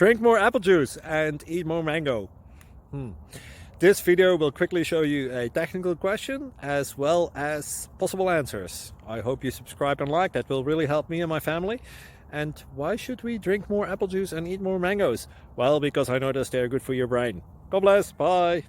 Drink more apple juice and eat more mango. This video will quickly show you a technical question as well as possible answers. I hope you subscribe and like, that will really help me and my family. And why should we drink more apple juice and eat more mangoes? Well, because I noticed they're good for your brain. God bless, bye!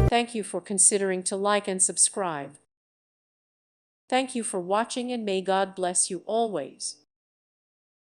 Thank you for considering to like and subscribe. Thank you for watching, and may God bless you always.